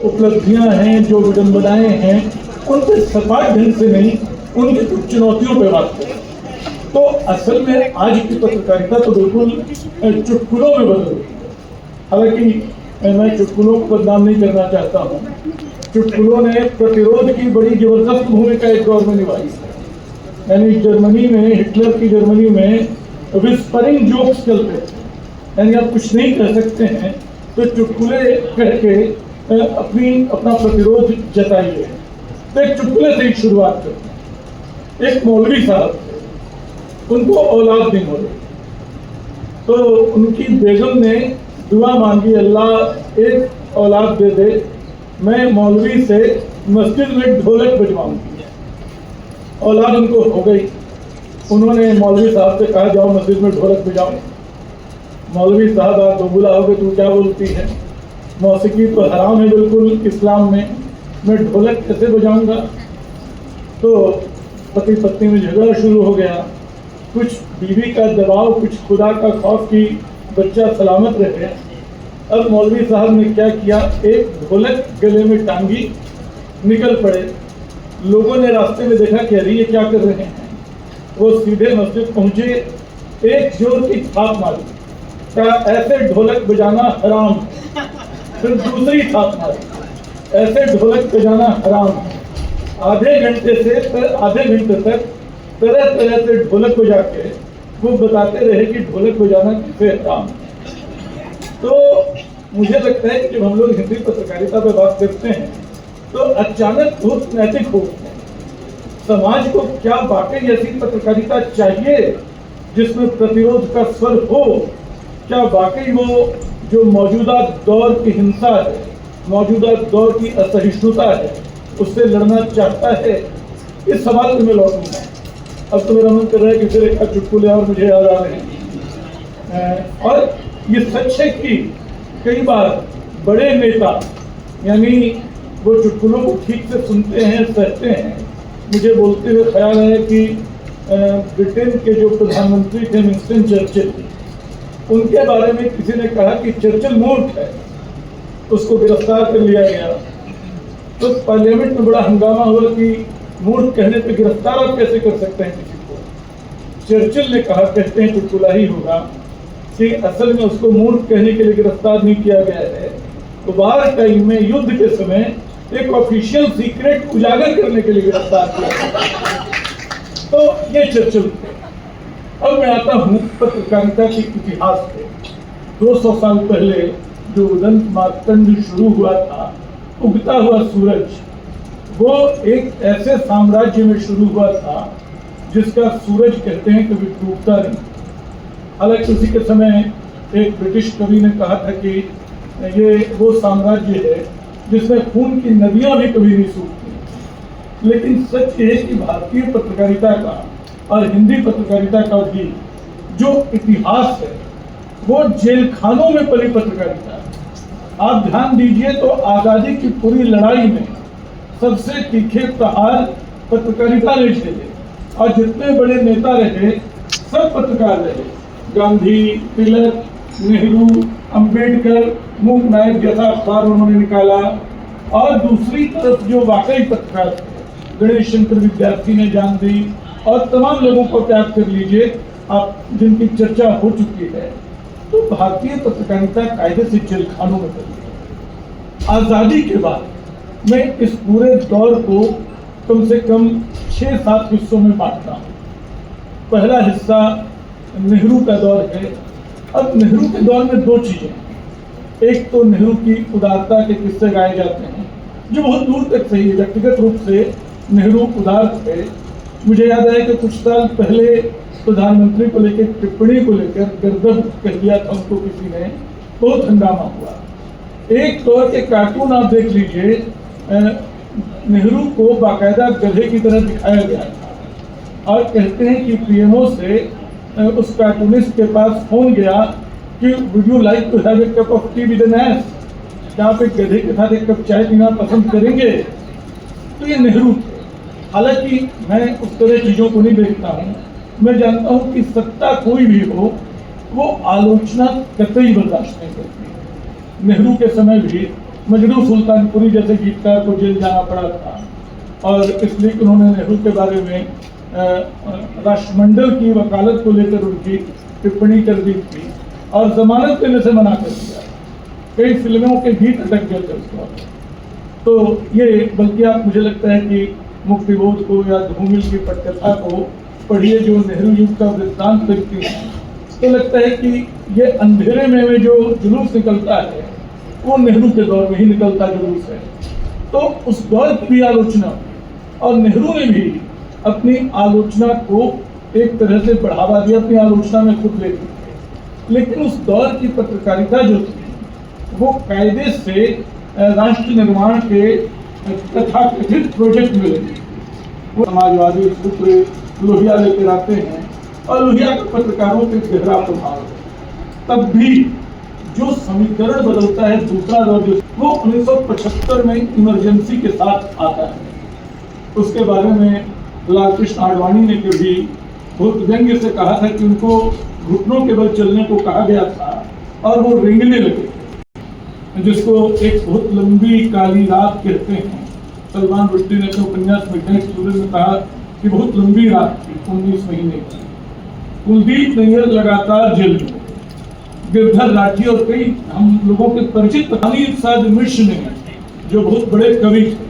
उपलब्धियां हैं, जो विडंबनाएं हैं, उन पर सपाट ढंग से नहीं, उनकी कुछ चुनौतियों पर बात करें। तो असल में आज की पत्रकारिता तो बिल्कुल चुटकुलों में बदल रही है। हालांकि मैं चुटकुलों को बदनाम नहीं करना चाहता हूँ। चुटकुलों ने प्रतिरोध की बड़ी जबरदस्त भूमिका एक दौर में निभाई है। यानी जर्मनी में, हिटलर की जर्मनी में विस्परिंग जोक्स चलते थे, यानी आप कुछ नहीं कह सकते हैं तो चुटकुले कह के अपना प्रतिरोध जताइए। तो एक चुटकुले से ही शुरुआत करते हैं। एक मौलवी साहब, उनको औलाद नहीं हो रही, तो उनकी बेगम ने दुआ मांगी, अल्लाह एक औलाद दे दे, मैं मौलवी से मस्जिद में ढोलक बजवाऊंगी। औलाद उनको हो गई। उन्होंने मौलवी साहब से कहा, जाओ मस्जिद में ढोलक बजाओ। मौलवी साहब, आप बबूला हो गए, तू क्या बोलती है, मौसीकी तो हराम है बिल्कुल इस्लाम में, मैं ढोलक कैसे बजाऊंगा। तो पति पत्नी में झगड़ा शुरू हो गया। कुछ बीवी का दबाव, कुछ खुदा का खौफ कि बच्चा सलामत रहे। अब मौलवी साहब ने क्या किया, एक ढोलक गले में टांगी, निकल पड़े। लोगों ने रास्ते में देखा कि अरे ये क्या कर रहे हैं। वो सीधे मस्जिद पहुंचे, एक जोर की थाप मारी, क्या ऐसे ढोलक बजाना हराम। फिर दूसरी थाप मारी, ऐसे ढोलक बजाना हराम। आधे घंटे तक तरह तरह से ढोलक बजा के वो बताते रहे कि ढोलक बजाना किसे हराम। तो मुझे लगता है कि जब हम लोग हिंदी पत्रकारिता पर बात करते हैं तो अचानक बहुत नैतिक होते हैं। समाज को क्या वाकई ऐसी पत्रकारिता चाहिए जिसमें प्रतिरोध का स्वर हो? क्या वाकई वो जो मौजूदा दौर की हिंसा है, मौजूदा दौर की असहिष्णुता है, उससे लड़ना चाहता है? इस सवाल पर मैं लौटूंगा। अब तो मेरा मन कर रहा है कि फिर एक चुटकुले और मुझे याद आ रहे हैं। और ये सच है कि कई बार बड़े नेता, यानी वो चुटकुलों को ठीक से सुनते हैं, सहते हैं। मुझे बोलते हुए ख्याल है कि ब्रिटेन के जो प्रधानमंत्री थे विंस्टन चर्चिल, उनके बारे में किसी ने कहा कि चर्चिल मूर्ख है, उसको गिरफ्तार कर लिया गया। तो पार्लियामेंट में बड़ा हंगामा हुआ कि मूर्ख कहने पे गिरफ्तार आप कैसे कर सकते हैं किसी को। चर्चिल ने कहा, कहते हैं चुटकुला ही होगा, कि असल में उसको मूर्ख कहने के लिए गिरफ्तार नहीं किया गया है, तो वार टाइम में, युद्ध के समय एक ऑफिशियल सीक्रेट उजागर करने के लिए गिरफ्तार किया। तो ये चर्चिल थे। अब मैं आता हूँ पत्रकारिता के इतिहास पे। 200 साल पहले जो उदंत मार्तंड शुरू हुआ था, उगता हुआ सूरज, वो एक ऐसे साम्राज्य में शुरू हुआ था जिसका सूरज कहते हैं कभी डूबता नहीं। हालांकि उसी के समय एक ब्रिटिश कवि ने कहा था कि ये वो साम्राज्य है जिसमें खून की नदियां भी कभी नहीं सूखती। लेकिन सच ये है कि भारतीय पत्रकारिता का और हिंदी पत्रकारिता का भी जो इतिहास है वो जेल खानों में पली पत्रकारिता है। आप ध्यान दीजिए तो आज़ादी की पूरी लड़ाई में सबसे तीखे प्रहार पत्रकारिता ने झेले, और जितने बड़े नेता रहे सब पत्रकार रहे। गांधी, तिलक, नेहरू, अंबेडकर, मूक नायक जैसा अखबार उन्होंने निकाला। और दूसरी तरफ जो वाकई पत्रकार थे, गणेश शंकर विद्यार्थी ने जान दी, और तमाम लोगों को त्याग कर लीजिए आप, जिनकी चर्चा हो चुकी है। तो भारतीय पत्रकारिता कायदे से जेल खानों में बदली। आज़ादी के बाद मैं इस पूरे दौर को कम से कम 6-7 हिस्सों में बांटता हूँ। पहला हिस्सा नेहरू का दौर है। अब नेहरू के दौर में दो चीज़ें, एक तो नेहरू की उदारता के किस्से गाए जाते हैं जो बहुत दूर तक सही है। व्यक्तिगत रूप से नेहरू उदार थे। मुझे याद है कि कुछ साल पहले प्रधानमंत्री को लेकर टिप्पणी को लेकर गर्दभ कह दिया था उनको किसी ने, बहुत हंगामा हुआ। एक तौर के कार्टून आप देख लीजिए, नेहरू को बाकायदा गधे की तरह दिखाया गया था, और कहते हैं कि पीएमओ से उस कार्टूनिस्ट के पास फोन गया कि would you like to have a cup of tea with N S, क्या आप एक गधे के साथ एक कप चाय पीना पसंद करेंगे? तो ये नेहरू थे। हालांकि मैं उस तरह चीज़ों को नहीं देखता हूँ। मैं जानता हूँ कि सत्ता कोई भी हो वो आलोचना कतई बर्दाश्त नहीं करती। नेहरू के समय भी मजनू सुल्तानपुरी जैसे गीतकार को जेल जाना पड़ा था, और इसलिए उन्होंने नेहरू के बारे में राष्ट्रमंडल की वकालत को लेकर उनकी टिप्पणी कर दी थी और जमानत देने से मना कर दिया। कई फिल्मों के गीत अटक गए थे उस दौर। तो ये बल्कि आप, मुझे लगता है कि मुक्तिबोध को या धूमिल की पटकथा को पढ़िए जो नेहरू युग का वृत्तांत लिखती है, तो लगता है कि ये अंधेरे में जो जुलूस निकलता है वो नेहरू के दौर में ही निकलता जुलूस है। तो उस दौर की भी आलोचना, और नेहरू ने भी अपनी आलोचना को एक तरह से बढ़ावा दिया, अपनी आलोचना में खुद लेते थे। लेकिन उस दौर की पत्रकारिता जो थी वो कायदे से राष्ट्र निर्माण के तथाकथित प्रोजेक्ट में लगी। वो समाजवादी सूत्र लोहिया लेकर आते हैं और लोहिया के पत्रकारों पे गहरा प्रभाव है। तब भी जो समीकरण बदलता है दूसरा दौर जो वो 1975 में इमरजेंसी के साथ आता है। उसके बारे में लाल कृष्ण आडवाणी ने कभी बहुत व्यंग्य से कहा था कि उनको घुटनों के बल चलने को कहा गया था और वो रेंगने लगे, जिसको एक बहुत लंबी काली रात कहते हैं। सलमान रुश्दी ने अपने उपन्यास मिडनाइट स्टूडेंट में कहा कि बहुत लंबी रात थी, 19 महीने की। कुलदीप नैयर लगातार जेल में, गिरधर राठी और कई हम लोगों के परिचित हानिफ साद मिश्र ने, जो बहुत बड़े कवि थे,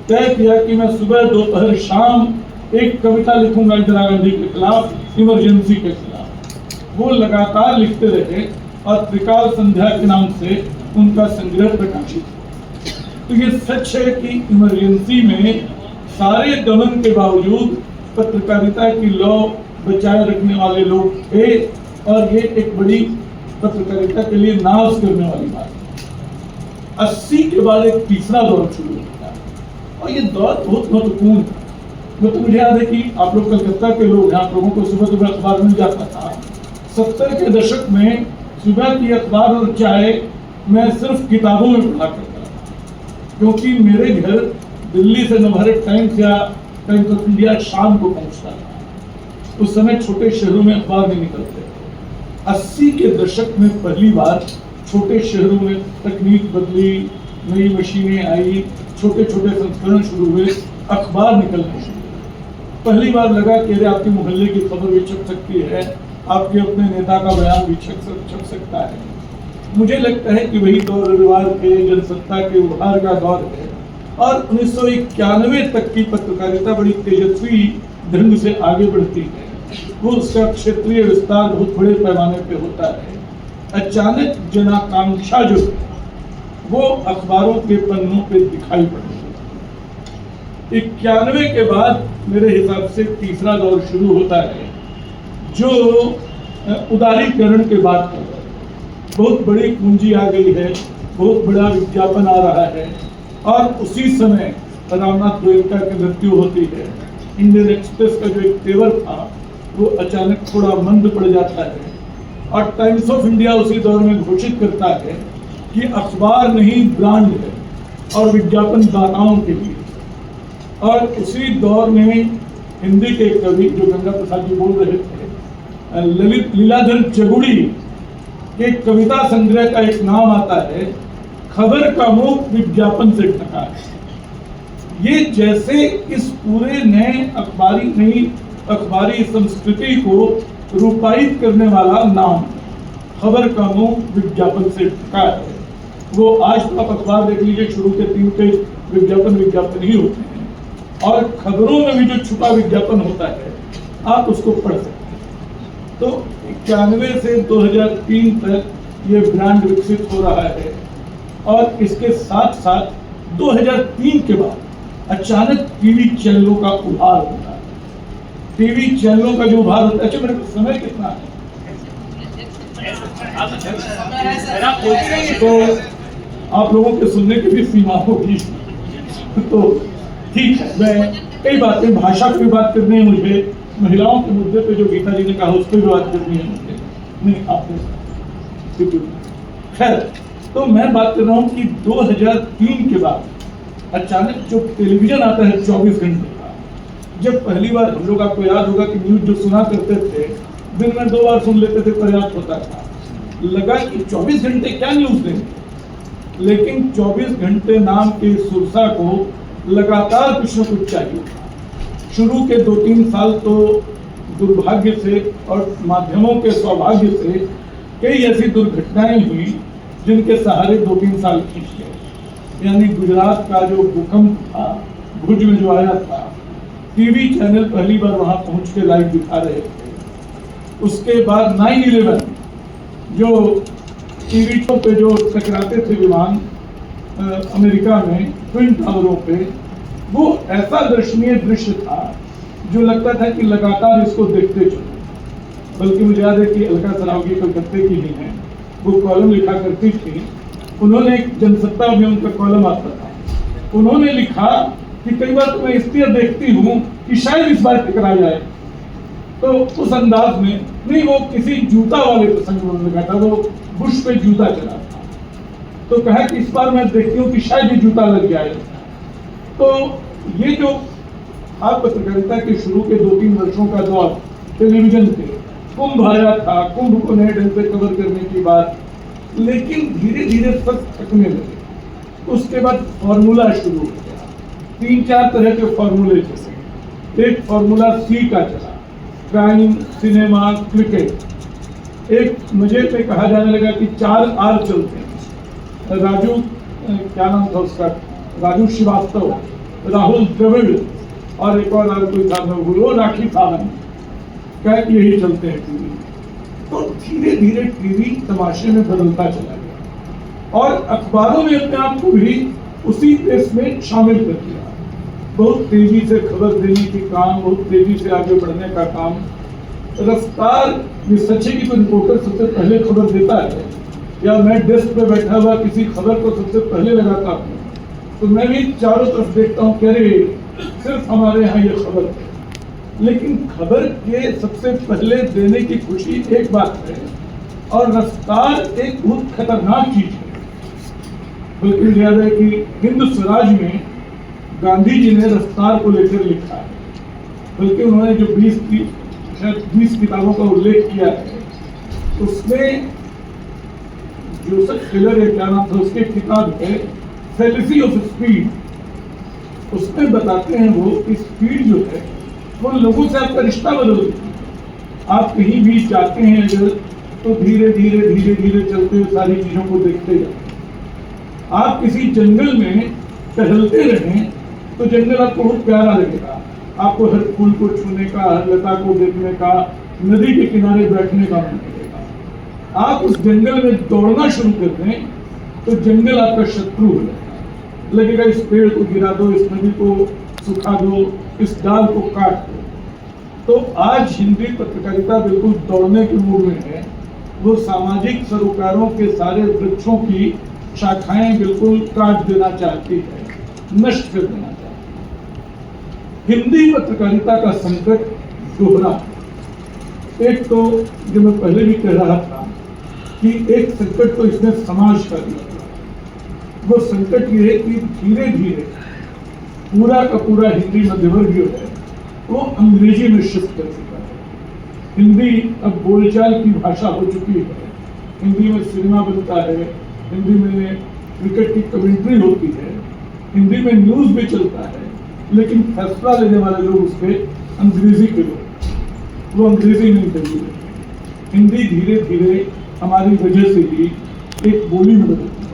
तय किया कि मैं सुबह दोपहर शाम एक कविता लिखूंगा इंदिरा गांधी के खिलाफ, इमरजेंसी के खिलाफ। वो लगातार लिखते रहे और त्रिकाल संध्या के नाम से उनका संग्रह प्रकाशित। तो ये सच है कि इमरजेंसी में सारे दमन के बावजूद पत्रकारिता की लौ बचाए रखने वाले लोग थे, और ये एक बड़ी पत्रकारिता के लिए नाज करने वाली बात है। 80 के बाद एक तीसरा दौर शुरू होता है, और ये दौर बहुत महत्वपूर्ण है। तो मुझे याद है कि आप लोग कलकत्ता के लोग, आप लोगों को सुबह सुबह अखबार मिल जाता था। 70 के दशक में सुबह की अखबार और चाय मैं सिर्फ किताबों में पढ़ा करता था, क्योंकि मेरे घर दिल्ली से नवभारत टाइम्स या टाइम्स ऑफ इंडिया शाम को पहुंचता था। उस समय छोटे शहरों में अखबार नहीं निकलते थे। 80 के दशक में पहली बार छोटे शहरों में तकनीक बदली, नई मशीनें आई, छोटे छोटे संस्करण शुरू हुए, अखबार निकलने शुरू। पहली बार लगा कि अरे आपके मोहल्ले की खबर भी छप सकती है, आपके अपने नेता का बयान भी छप सकता है। मुझे लगता है कि वही दौर रविवार के जनसत्ता के उभार का दौर है, और 1991 तक की पत्रकारिता बड़ी तेजस्वी ढंग से आगे बढ़ती है। वो उसका क्षेत्रीय विस्तार बहुत बड़े पैमाने पे होता है। अचानक जनाकांक्षा जो वो अखबारों के पन्नों पे दिखाई पड़ती है। 91 के बाद मेरे हिसाब से तीसरा दौर शुरू होता है, जो उदारीकरण के बाद का दौर। बहुत बड़ी पूंजी आ गई है, बहुत बड़ा विज्ञापन आ रहा है, और उसी समय रामनाथ गोयनका की मृत्यु होती है। इंडियन एक्सप्रेस का जो एक तेवर था वो अचानक थोड़ा मंद पड़ जाता है, और टाइम्स ऑफ इंडिया उसी दौर में घोषित करता है कि अखबार नहीं ब्रांड है और विज्ञापन दाताओं के लिए। और उसी दौर में हिंदी के कवि जो गंगा प्रसाद जी बोल रहे थे, ललित लीलाधर जगुड़ी के कविता संग्रह का एक नाम आता है, खबर का मुंह विज्ञापन से ढका है। ये जैसे इस पूरे नई अखबारी संस्कृति को रूपायित करने वाला नाम, खबर का मुंह विज्ञापन से ढका है। वो आज तो आप अखबार देख लीजिए, शुरू के 3 पेज विज्ञापन ही होते हैं, और खबरों में भी जो छुपा विज्ञापन होता है आप उसको पढ़ सकते हैं। तो 91 से 2003 तक ये ब्रांड विकसित हो रहा है, और इसके साथ साथ 2003 के बाद अचानक टीवी चैनलों का उभार होता है। टीवी चैनलों का जो उभार होता है, अच्छा मेरे समय कितना है तो आप लोगों के सुनने की भी सीमा होगी। तो ठीक है, मैं कई बातें, भाषा की बात करनी है मुझे, महिलाओं के मुद्दे पे जो गीता जी ने कहा उस पर भी बात करनी है मुझे, नहीं आपने। खैर, तो मैं बात कर रहा हूँ कि 2003 के बाद अचानक जो टेलीविजन आता है 24 घंटे का, जब पहली बार हम लोग, आपको याद होगा कि न्यूज जो सुना करते थे दिन में 2 बार सुन लेते थे, पर्याप्त होता था। लगा कि 24 घंटे क्या न्यूज देंगे, लेकिन 24 घंटे नाम के सुरसा को लगातार कुछ न कुछ चाहिए। शुरू के 2-3 साल तो दुर्भाग्य से और माध्यमों के सौभाग्य से कई ऐसी दुर्घटनाएं हुई जिनके सहारे 2-3 साल खींच गए। यानी गुजरात का जो भूकंप था, भुज में जो आया था, टीवी चैनल पहली बार वहां पहुंच के लाइव दिखा रहे थे। उसके बाद 9/11 जो टीवी पे जो टकराते थे विमान अमेरिका में ट्विन टावरों पे, वो ऐसा दर्शनीय दृश्य था जो लगता था कि लगातार इसको देखते चलो। बल्कि मुझे याद है कि अलका सरावगी कलकत्ते की ही है, वो कॉलम लिखा करती थी। उन्होंने एक जनसत्ता में उनका कॉलम आता था, उन्होंने लिखा कि कई बार तो मैं इसलिए देखती हूँ कि शायद इस बार टकरा जाए। तो उस अंदाज में नहीं, वो किसी जूता वाले प्रसंग में उन्होंने कहा था, वो बुश पे जूता चला था, तो कहा कि इस बार मैं देखती हूँ कि शायद ये जूता लग जाए। तो ये जो आप पत्रकारिता के शुरू के 2-3 वर्षों का दौर टेलीविजन पे कुंभ आया था, कुंभ को नए ढंग से कवर करने की बात, लेकिन धीरे धीरे सब थकने लगे। उसके बाद फॉर्मूला शुरू हो गया, 3-4 तरह के फॉर्मूले चले। एक फॉर्मूला सी का चला, क्राइम, सिनेमा, क्रिकेट। एक मजे पे कहा जाने लगा कि 4 आर चलते हैं। राजू क्या नाम था उसका, राजू श्रीवास्तव, राहुल द्रविड़ और एक और कोई था, वो राखी सावंत, क्या यही चलते हैं टीवी। तो धीरे धीरे टीवी तमाशे में बदलता चला गया और अखबारों ने अपने आप को भी उसी पेस में शामिल कर दिया। बहुत तेजी से खबर देने की काम, बहुत तेजी से आगे बढ़ने का काम, रफ्तार। ये सच है कि कोई रिपोर्टर सबसे पहले खबर देता है, या मैं डेस्क पे बैठा हुआ किसी खबर को सबसे पहले लगाता हूँ, तो मैं भी चारों तरफ देखता हूँ कि अरे सिर्फ हमारे यहाँ ये खबर है। लेकिन खबर के सबसे पहले देने की खुशी एक बात है, और रफ्तार एक बहुत खतरनाक चीज है। बल्कि मुझे याद है कि हिंद स्वराज में गांधी जी ने रफ्तार को लेकर लिखा है, बल्कि उन्होंने जो 20 किताबों का उल्लेख किया है, उसमें जोसेफ टेलर या क्या नाम था उसके किताब है फैलेसी ऑफ स्पीड। उसमें बताते हैं वो कि स्पीड जो है वो लोगों से आपका रिश्ता बदल देती है। आप कहीं भी जाते हैं अगर, तो धीरे धीरे धीरे धीरे चलते हुए सारी चीजों को देखते जाते हैं। आप किसी जंगल में टहलते रहें तो जंगल आपको बहुत प्यारा लगेगा, आपको हर फूल को छूने का, हर लता को देखने का, नदी के किनारे बैठने का मन करेगा। आप उस जंगल में दौड़ना शुरू कर दें तो जंगल आपका शत्रु हो जाएगा। लगेगा इस पेड़ को गिरा दो, इस नदी को सुखा दो, इस डाल को काट दो। तो आज हिंदी पत्रकारिता बिल्कुल दौड़ने के मूड में है। वो सामाजिक सरोकारों के सारे वृक्षों की शाखाएं बिल्कुल काट देना चाहती है, नष्ट कर देना चाहती है। हिंदी पत्रकारिता का संकट दोहरा है। एक तो जो मैं पहले भी कह रहा था कि एक संकट तो इसने समाज का दिया, वो संकट ये है कि धीरे धीरे पूरा का पूरा हिंदी मध्यवर्ग जो है वो अंग्रेजी में शिफ्ट कर चुका है। हिंदी अब बोलचाल की भाषा हो चुकी है। हिंदी में सिनेमा बनता है, हिंदी में क्रिकेट की कमेंट्री होती है, हिंदी में न्यूज भी चलता है, लेकिन फैसला लेने वाले लोग उस पर अंग्रेजी के लोग, वो अंग्रेजी नहीं बोलते। हिंदी धीरे धीरे हमारी वजह से ही एक बोली में बदलती है।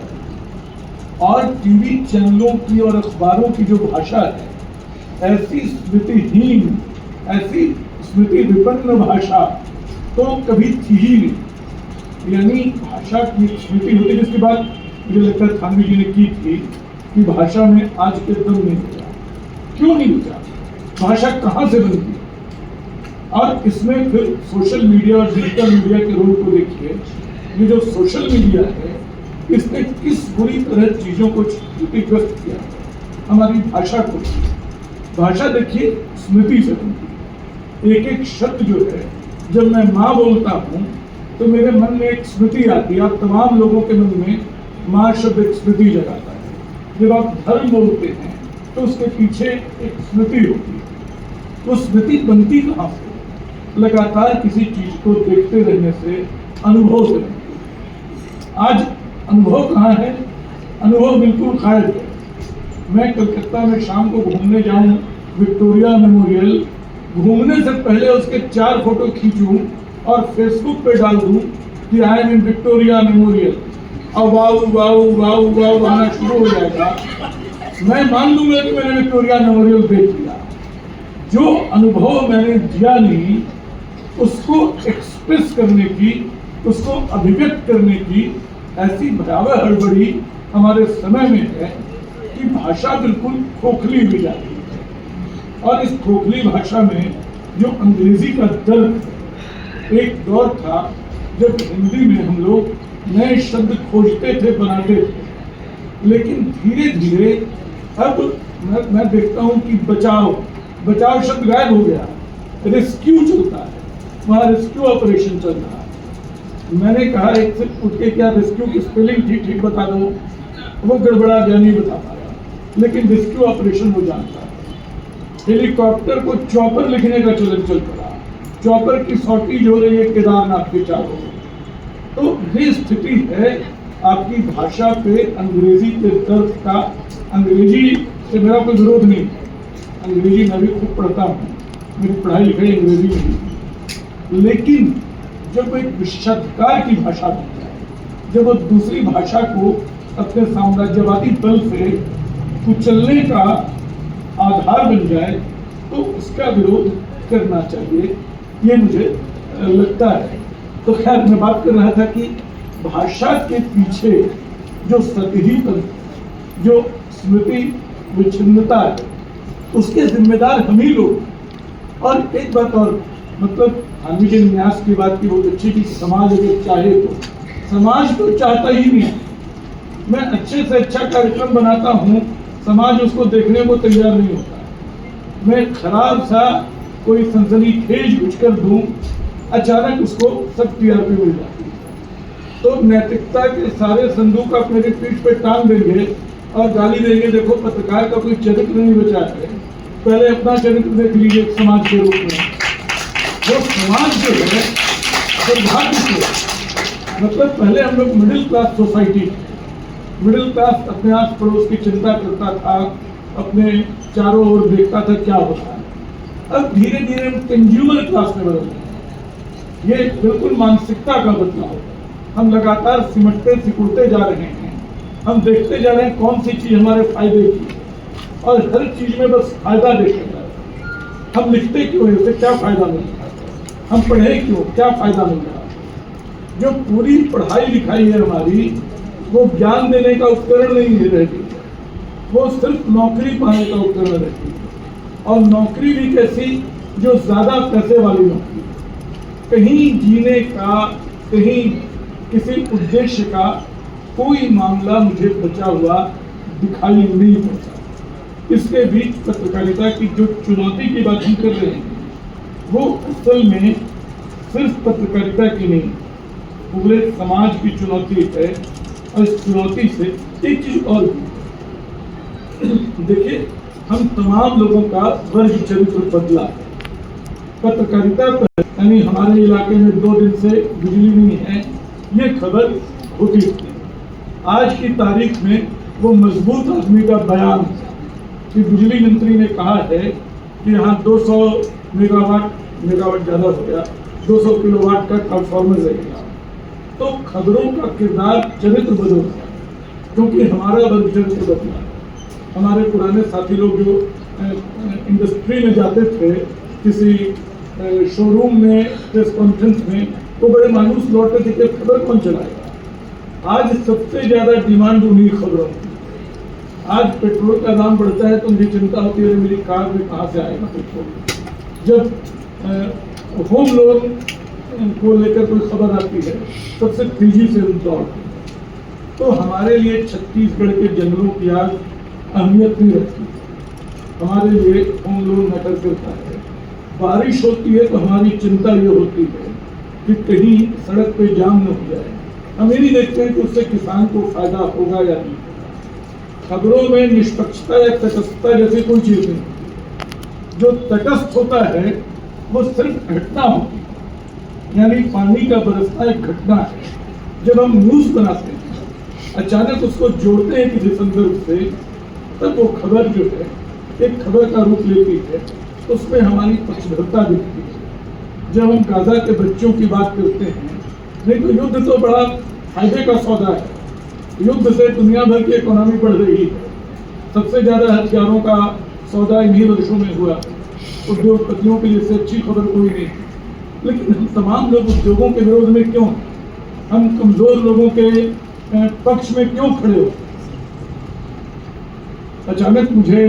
और टीवी चैनलों की और अखबारों की जो भाषा है, ऐसी स्मृतिहीन, ऐसी स्मृति विपन्न भाषा तो कभी थी ही नहीं। यानी भाषा की स्मृति होती, जिसकी बात मुझे लगता है थानवी जी ने की थी कि भाषा में आज के दम नहीं बचा। क्यों नहीं बचा? भाषा कहाँ से बनती है? और इसमें फिर सोशल मीडिया और डिजिटल मीडिया के रोल को देखिए। ये जो सोशल मीडिया है, इसने किस बुरी तरह चीजों को क्षतिग्रस्त किया हमारी भाषा को। भाषा देखिए स्मृति से बनती है। एक एक शब्द जो है, जब मैं माँ बोलता हूँ तो मेरे मन में एक स्मृति आती है। आप तमाम लोगों के मन में माँ शब्द एक स्मृति जगाता है। जब आप धर्म बोलते हैं तो उसके पीछे एक स्मृति होती है। वो स्मृति बनती कहाँ से? लगातार किसी चीज को देखते रहने से, अनुभव से बनती है। आज अनुभव कहाँ है? अनुभव बिल्कुल खायद है। मैं कलकत्ता में शाम को घूमने जाऊं विक्टोरिया मेमोरियल, घूमने से पहले उसके 4 फोटो खींचूं और फेसबुक पे डाल दूं कि I am in Victoria memorial, अब वाऊ वाऊ वाऊ वाऊ आना शुरू हो जाएगा। मैं मान लूंगा कि मैंने विक्टोरिया मेमोरियल देख लिया। जो अनुभव मैंने दिया नहीं, उसको एक्सप्रेस करने की, उसको अभिव्यक्त करने की ऐसी भयावह हड़बड़ी हमारे समय में है कि भाषा बिल्कुल खोखली हुई जाती है। और इस खोखली भाषा में जो अंग्रेजी का दर्द, एक दौर था जब हिंदी में हम लोग नए शब्द खोजते थे, बनाते थे, लेकिन धीरे धीरे अब मैं देखता हूं कि बचाव शब्द गायब हो गया, रेस्क्यू चलता है, वहाँ रेस्क्यू ऑपरेशन चल रहा है। मैंने कहा एक से पूछ के क्या रेस्क्यू की स्पेलिंग ठीक बता दो, वो गड़बड़ा गया, नहीं बता पाया, लेकिन रेस्क्यू ऑपरेशन वो जानता है। हेलीकॉप्टर को चॉपर लिखने का चलन चल पड़ा, चॉपर की शॉर्टेज हो रही है केदारनाथ के चारों। तो ये स्थिति है आपकी भाषा पे अंग्रेजी के दर्द का। अंग्रेजी से मेरा कोई विरोध नहीं, अंग्रेजी मैं भी खूब पढ़ता हूँ, मेरी पढ़ाई लिखाई अंग्रेजी में ही, लेकिन जब एक विशेषाधिकार की भाषा बन जाए, जब वो दूसरी भाषा को अपने साम्राज्यवादी बल से कुचलने का आधार बन जाए, तो उसका विरोध करना चाहिए, ये मुझे लगता है। तो खैर, मैं बात कर रहा था कि भाषा के पीछे जो सतहीपन, जो स्मृति विच्छिन्नता है, उसके जिम्मेदार हम ही लोग। और एक बात और, मतलब गांधी जी ने न्यास की बात की बहुत अच्छी कि समाज अगर चाहे तो, समाज तो चाहता ही नहीं। मैं अच्छे से अच्छा कार्यक्रम बनाता हूँ, समाज उसको देखने को तैयार नहीं होता। मैं खराब सा कोई सनसनीखेज कुछ कर दूं, अचानक उसको सब टीआरपी मिल जाती है। तो नैतिकता के सारे संदूक आप मेरी पीठ पे टांग देंगे और गाली देंगे, देखो पत्रकार का कोई चरित्र नहीं बचा है, पहले अपना चरित्र देख लीजिए समाज के रूप में। वो समाज जो है दुर्भाग्य से, मतलब पहले हम लोग middle class society, middle class अपने आस पड़ोस की चिंता करता था, अपने चारों ओर देखता था क्या होता है। अब धीरे धीरे हम कंज्यूमर क्लास में बदल रहे हैं। ये बिल्कुल मानसिकता का बदलाव है। हम लगातार सिमटते सिकुड़ते जा रहे हैं, हम देखते जा रहे हैं कौन सी चीज हमारे फायदे की, और हर चीज में बस फायदा देखते जा रहे हैं। हम लिखते क्यों हैं, उससे क्या फायदा मिल रहा है, हम पढ़े क्यों, क्या फायदा मिल रहा है। जो पूरी पढ़ाई लिखाई है हमारी, वो ज्ञान देने का उपकरण नहीं रहती, वो सिर्फ नौकरी पाने का उपकरण रहती है। और नौकरी भी कैसी, जो ज्यादा पैसे वाली नौकरी, कहीं जीने का, कहीं किसी उद्देश्य का कोई मामला मुझे बचा हुआ दिखाई नहीं पड़ता। इसके बीच पत्रकारिता की जो चुनौती की बात हम कर रहे हैं, वो असल में सिर्फ पत्रकारिता की नहीं, पूरे समाज की चुनौती है। और इस चुनौती से एक चीज और देखिए, हम तमाम लोगों का वर्ग चरित्र बदला है। पत्रकारिता पर, यानी हमारे इलाके में 2 दिन से बिजली नहीं है, ये खबर होती थी। आज की तारीख में वो मजबूत आदमी का बयान कि बिजली मंत्री ने कहा है कि यहाँ 200 मेगावाट ज़्यादा हो गया, 200 किलोवाट का ट्रांसफार्मर रहेगा। तो खबरों का किरदार, चरित्र बदल रहा है, क्योंकि हमारा वर्ग चरित्र बदला। हमारे पुराने साथी लोग जो इंडस्ट्री में जाते थे, किसी शोरूम में, प्रेस कॉन्फ्रेंस में, वो बड़े मायूस लौटते थे कि खबर कौन चलाएगा। आज सबसे ज़्यादा डिमांड उन्हीं खबरों की। आज पेट्रोल का दाम बढ़ता है तो मुझे चिंता होती है मेरी कार में कहाँ से आएगा पेट्रोल। जब होम लोन को लेकर कोई खबर आती है, सबसे तेजी से दौड़ती है। तो हमारे लिए छत्तीसगढ़ के जंगलों की आज अहमियत नहीं रखती, हमारे लिए होम लोन मैटर करता है। बारिश होती है तो हमारी चिंता ये होती है कि कहीं सड़क पे जाम न हो जाए। हम ये नहीं देखते हैं कि उससे किसान को फायदा होगा या नहीं होगा। खबरों में निष्पक्षता या तटस्थता जैसी कोई चीज नहीं। जो तटस्थ होता है वो सिर्फ घटना होती है, यानी पानी का बरसना एक घटना है। जब हम न्यूज बनाते हैं अचानक उसको जोड़ते हैं किसी संदर्भ से, तब वो खबर जो है एक खबर का रूप लेती है, उसमें हमारी पक्षधरता दिखती है। जब हम गाजा के बच्चों की बात करते हैं, नहीं तो युद्ध तो बड़ा फायदे का सौदा है, युद्ध से दुनिया भर की इकोनॉमी बढ़ रही है, सबसे ज्यादा हथियारों का सौदा इन्हीं वर्षों में हुआ, उद्योगपतियों के लिए इससे अच्छी खबर कोई नहीं। लेकिन हम तमाम लोग उद्योगों के विरोध में क्यों, हम कमजोर लोगों के पक्ष में क्यों खड़े हो? अचानक मुझे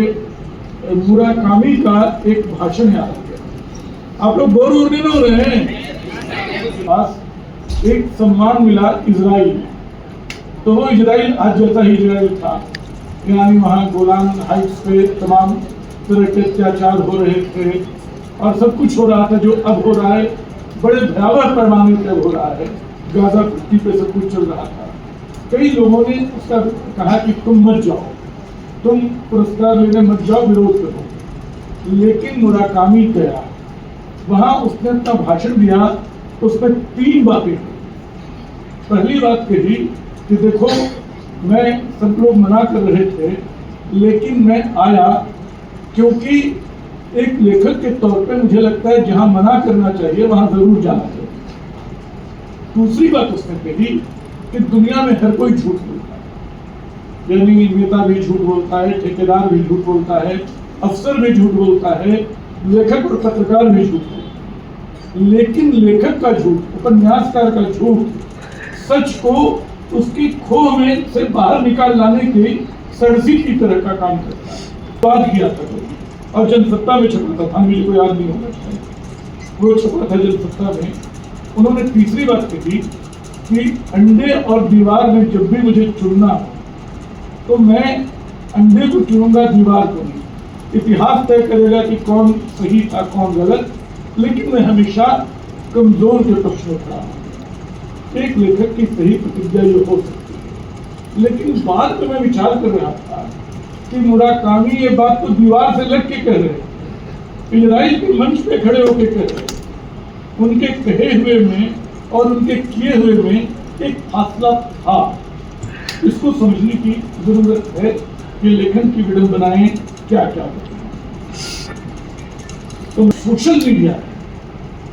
मुराकामी का एक भाषण याद आ गया। आप लोग बोर नहीं हो रहे हैं? पास एक सम्मान मिला इजराइल में, तो वो इजराइल आज जैसा ही इजराइल था, यानी वहाँ गोलान हाइट्स पे तमाम तरह के अत्याचार हो रहे थे और सब कुछ हो रहा था जो अब हो रहा है, बड़े भयावह पैमाने पर हो रहा है। गाजा पट्टी पे सब कुछ चल रहा था। कई लोगों ने उसका कहा कि तुम मत जाओ, तुम पुरस्कार लेने मत जाओ, विरोध करो। लेकिन मुराकामी गया, वहां उसने अपना भाषण दिया, उसमें 3 बातें। पहली बात कही कि देखो, मैं सब लोग मना कर रहे थे, लेकिन मैं आया क्योंकि एक लेखक के तौर पे मुझे लगता है जहां मना करना चाहिए वहां जरूर जाना चाहिए। दूसरी बात उसने कही कि दुनिया में हर कोई झूठ बोलता है, यानी नेता भी झूठ बोलता है, ठेकेदार भी झूठ बोलता है, अफसर भी झूठ बोलता है, लेखक और पत्रकार भी झूठ बोलता है। लेकिन लेखक का झूठ, उपन्यासकार का झूठ, सच को उसकी खोह में से बाहर निकाल लाने की सरसी की तरह का काम करता है। बात किया था और जनसत्ता में छपा था, मुझे को याद नहीं होगा, वो छपा था जनसत्ता में। उन्होंने तीसरी बात कही कि अंडे और दीवार में जब भी मुझे चुनना हो तो मैं अंडे को चुनूंगा, दीवार को नहीं। इतिहास तय करेगा कि कौन सही था कौन गलत, लेकिन मैं हमेशा कमजोर के पक्ष में खड़ा हूं। एक लेखक की सही प्रतिज्ञा ये हो सकती है। लेकिन बाद में मैं विचार कर रहा था कि मुराकामी ये बात तो दीवार से लग के कह रहे, इजराइल के मंच पे खड़े होकर कह रहे। उनके कहे हुए में और उनके किए हुए में एक फासला था। इसको समझने की जरूरत है कि लेखन की विडंबनाएं क्या क्या होती हैं। तो सोशल मीडिया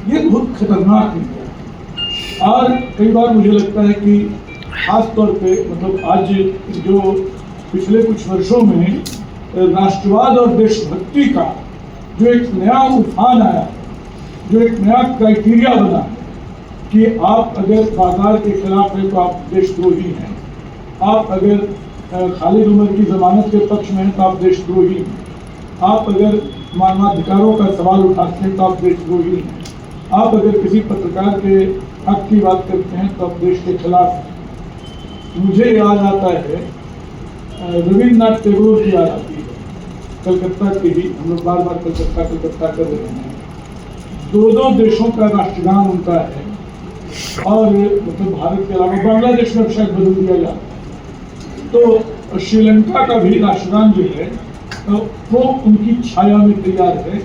ये बहुत खतरनाक है और कई बार मुझे लगता है कि खास तौर पे मतलब आज जो पिछले कुछ वर्षों में राष्ट्रवाद और देशभक्ति का जो एक नया उफान आया, जो एक नया क्राइटेरिया बना कि आप अगर बाजार के खिलाफ हैं तो आप देशद्रोही हैं, आप अगर खालिद उमर की जमानत के पक्ष में हैं तो आप देशद्रोही हैं, आप अगर मानवाधिकारों का सवाल उठाते हैं तो आप देशद्रोही हैं, आप अगर किसी पत्रकार के हक की बात करते हैं तो आप देश के खिलाफ हैं। मुझे याद आता है रविन्द्रनाथ टैगोर की याद आती है, कलकत्ता के ही, हम लोग बार बार कलकत्ता कर रहे हैं। 2 देशों का राष्ट्रगान उनका है और मतलब भारत के अलावा बांग्लादेश में शायद बदल दिया जाता है। तो श्रीलंका का भी राष्ट्रगान जो है वो उनकी छाया में तैयार है।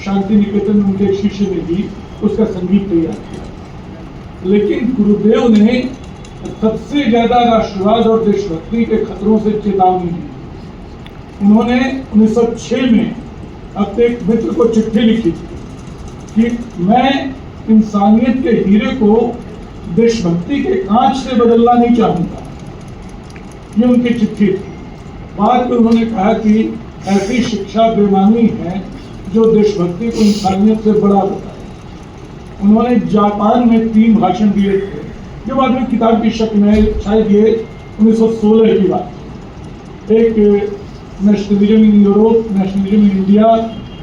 शांति निकेतन में उनके एक शिष्य ने भी उसका संगीत तैयार किया। लेकिन गुरुदेव ने सबसे ज्यादा राष्ट्रवाद और देशभक्ति के खतरों से चेतावनी दी। उन्होंने 1906 में अपने एक मित्र को चिट्ठी लिखी थी कि मैं इंसानियत के हीरे को देशभक्ति के कांच से बदलना नहीं चाहूंगा। ये उनकी चिट्ठी थी। बाद में उन्होंने कहा कि ऐसी शिक्षा बेमानी है जो देशभक्ति को इंसानियत से बड़ा बताए। उन्होंने जापान में 3 भाषण दिए थे, जो बाद में किताब की शक्ल में, शायद ये 1916 की बात है। एक nationalism in Europe, nationalism in India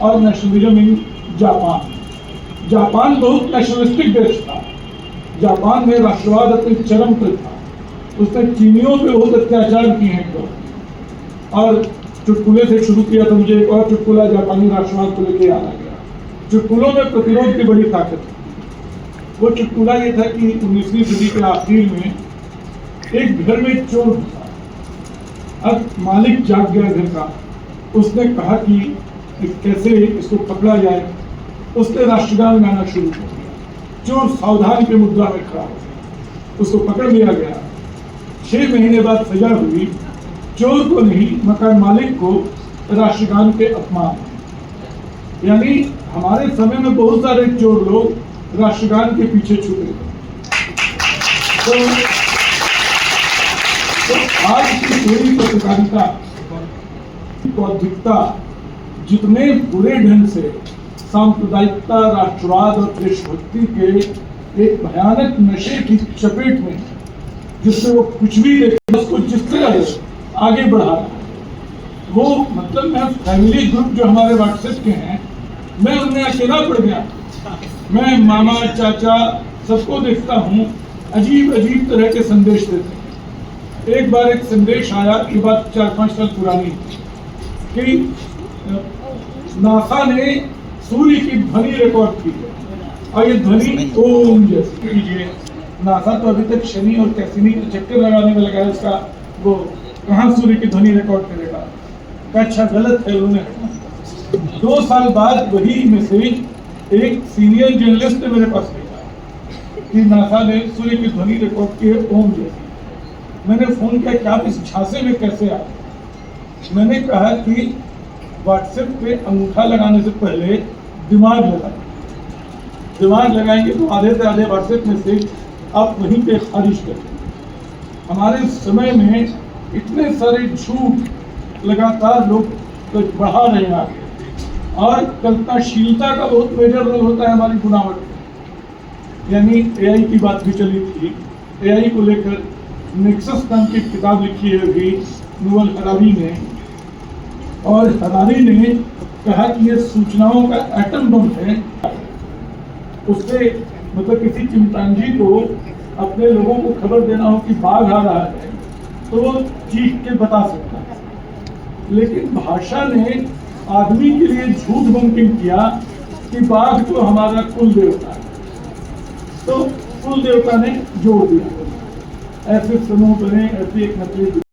और नेशनलिज्म इन जापान। जापान बहुत नेशनलिस्टिक देश था। जापान में राष्ट्रवाद अपने चरम पर था। उसने चीनियों पे बहुत अत्याचार किए हैं तो, और चुटकुले से शुरू किया तो मुझे एक और चुटकुला जापानी राष्ट्रवाद को लेकर याद आ गया। चुटकुलों में प्रतिरोध की बड़ी ताकत थी। वो चुटकुला ये था कि 19वीं सदी के आखिर में एक घर में चोर घुसा। अब मालिक जाग गया घर का। उसने कहा कि कैसे इसको पकड़ा जाए। उसने राष्ट्रगान गाना शुरू कर दिया। चोर सावधान के मुद्रा में खड़ा हो गया। उसको पकड़ लिया गया। 6 महीने बाद सजा हुई, चोर को नहीं मकान मालिक को राष्ट्रगान के अपमान। यानी हमारे समय में बहुत सारे चोर लोग राष्ट्रगान के पीछे छुपे। तो आज की पूरी पत्रकारिता बौद्धिकता जितने बुरे ढंग से सांप्रदायिकता, राष्ट्रवाद और देशभक्ति के एक भयानक नशे की चपेट में, जिससे वो कुछ भी देखे उसको जिस तरह आगे बढ़ा रहा है, वो मतलब मैं फैमिली ग्रुप जो हमारे व्हाट्सएप के हैं, मैं उनमें अकेला पड़ गया। मैं मामा चाचा सबको देखता हूँ, अजीब अजीब तरह के संदेश देते हैं। एक बार एक संदेश आया, ये बात 4-5 साल पुरानी, कि नासा ने सूर्य की ध्वनि रिकॉर्ड की है और ये ध्वनि ओम जैसी कीजिए। नासा तो अभी तक शनि और कैसिनी के चक्कर लगाने में लगा है, उसका वो कहाँ सूर्य की ध्वनि रिकॉर्ड करेगा। अच्छा, गलत है। उन्होंने 2 साल बाद वही मैसेज एक सीनियर जर्नलिस्ट ने मेरे पास भेजा कि नासा ने सूर्य की ध्वनि रिकॉर्ड की है ओम जैसी। मैंने फोन किया कि आप इस झांसे में कैसे आए। मैंने कहा कि व्हाट्सएप पे अंगूठा लगाने से पहले दिमाग लगाएं। दिमाग लगाएंगे तो आधे से आधे व्हाट्सएप मैसेज आप वहीं पे खारिज करें। हमारे समय में इतने सारे झूठ लगातार लोग बढ़ा रहे हैं आगे, और कल्पनाशीलता का बहुत मेजर रोल होता है हमारी बुनावट में। यानी एआई की बात भी चली थी। एआई को लेकर नेक्सस नाम की किताब लिखी है अभी नोबल हरारी ने, और हरारी ने कहा कि ये सूचनाओं का एटम बम है। उससे मतलब किसी चिंपांजी को अपने लोगों को खबर देना हो कि बाघ आ रहा है तो वो चीख के बता सकता है। लेकिन भाषा ने आदमी के लिए झूठ मुमकिन किया कि बाघ तो हमारा कुल देवता है, तो कुल देवता ने जोड़ दिया। ऐसे समूह बने, ऐसी एक नकली